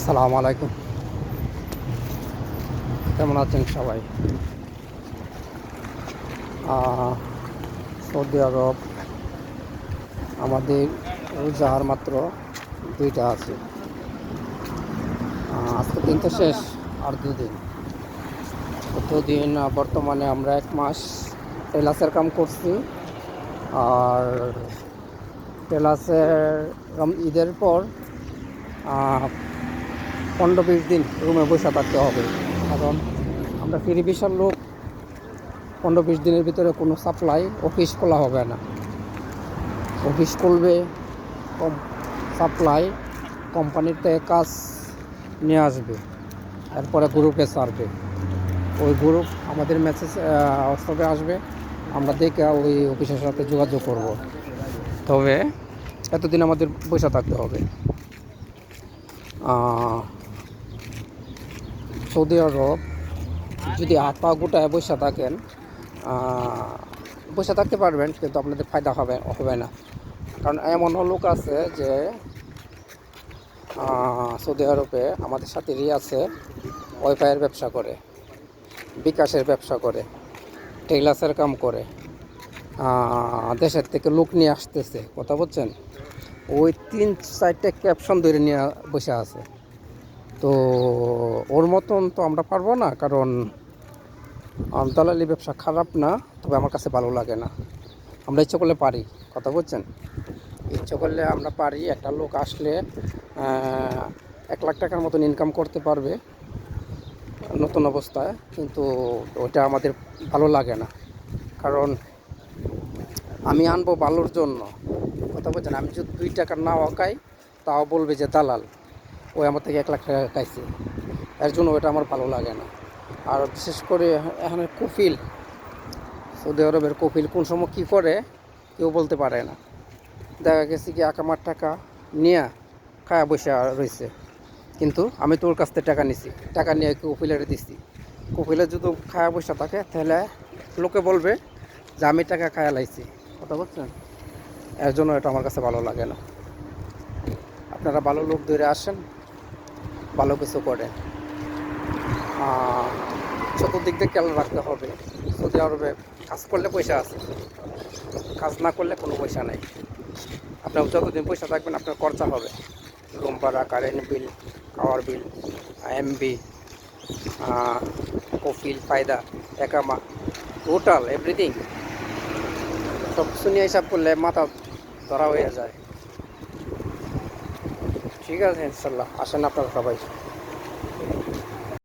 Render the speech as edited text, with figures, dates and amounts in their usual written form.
আসসালামু আলাইকুম। কেমন আছেন সবাই? সৌদি আরব আমাদের রোজা আর মাত্র 2টা আছে। আজকে দিন তো শেষ, আর 2 দিন। দুদিন বর্তমানে আমরা 1 মাস টেলাসের কাম করছি। আর টেলাসের ঈদের পর 15-20 দিন রুমে বসে থাকতে হবে, কারণ আমরা ফ্রি ভিসার লোক। 15-20 দিনের ভিতরে কোনো সাপ্লাই অফিস খোলা হবে না। অফিস খুলবে, সাপ্লাই কোম্পানির থেকে কাজ নিয়ে আসবে, এরপরে গ্রুপে ছাড়বে। ওই গ্রুপ আমাদের মেসেজ হোয়াটসঅ্যাপে আসবে, আমরা দেখে ওই অফিসের সাথে যোগাযোগ করব। তবে এতদিন আমাদের পয়সা থাকতে হবে। সৌদি আরব যদি আপা গোটায় বসে থাকেন, বসে থাকতে পারবেন, কিন্তু আপনাদের ফায়দা হবে না। কারণ এমনও লোক আছে যে সৌদি আরবে আমাদের সাথে আছে, ওয়াইফাইয়ের ব্যবসা করে, বিকাশের ব্যবসা করে, টেইলার্সের কাম করে, দেশের থেকে লোক নিয়ে আসতেছে, কথা বলছেন। ওই 3-4টা ক্যাপশন ধরে নিয়ে বসে আছে। তো ওর মতন তো আমরা পারবো না, কারণ দালালি ব্যবসা খারাপ না, তবে আমার কাছে ভালো লাগে না। আমরা ইচ্ছে করলে পারি, কথা বলছেন। ইচ্ছে করলে আমরা পারি। একটা লোক আসলে 1 লাখ টাকার মতন ইনকাম করতে পারবে নতুন অবস্থায়, কিন্তু ওটা আমাদের ভালো লাগে না। কারণ আমি আনবো ভালোর জন্য, কথা বলছেন। আমি যদি 2 টাকা না খাই, তাও বলবে যে দালাল, ওই আমার থেকে 1 লাখ টাকা খাইছে। এর জন্য ওটা আমার ভালো লাগে না। আর বিশেষ করে এখানে কফিল, সৌদি আরবের কফিল কোন সময় কী করে কেউ বলতে পারে না। দেখা গেছে কি আকামার টাকা নিয়ে খায়া বসে রয়েছে, কিন্তু আমি তোর কাছ থেকে টাকা নিছি, টাকা নিয়ে কফিলের দিচ্ছি। কফিলে যদি খায়া বসে থাকে, তাহলে লোকে বলবে যে আমি টাকা খায়া লাইছি, কথা বলছেন। এর জন্য এটা আমার কাছে ভালো লাগে না। আপনারা ভালো লোক ধরে আসেন, ভালো কিছু করে। চতুর্দিক দিয়ে খেয়াল রাখতে হবে। সৌদি আরবে কাজ করলে পয়সা আছে, কাজ না করলে কোনো পয়সা নেই। আপনার যতদিন পয়সা থাকবেন আপনার খরচা হবে, রুম ভাড়া, কারেন্ট বিল, খাওয়ার বিল, এমবি, কফিল, ফায়দা, একামা, টোটাল এভরিথিং সব কিছু নিয়ে হিসাব করলে মাথা ধরা হয়ে যায়। ঠিক আছে, ইনশাল্লাহ আসেন আপনারা সবাই।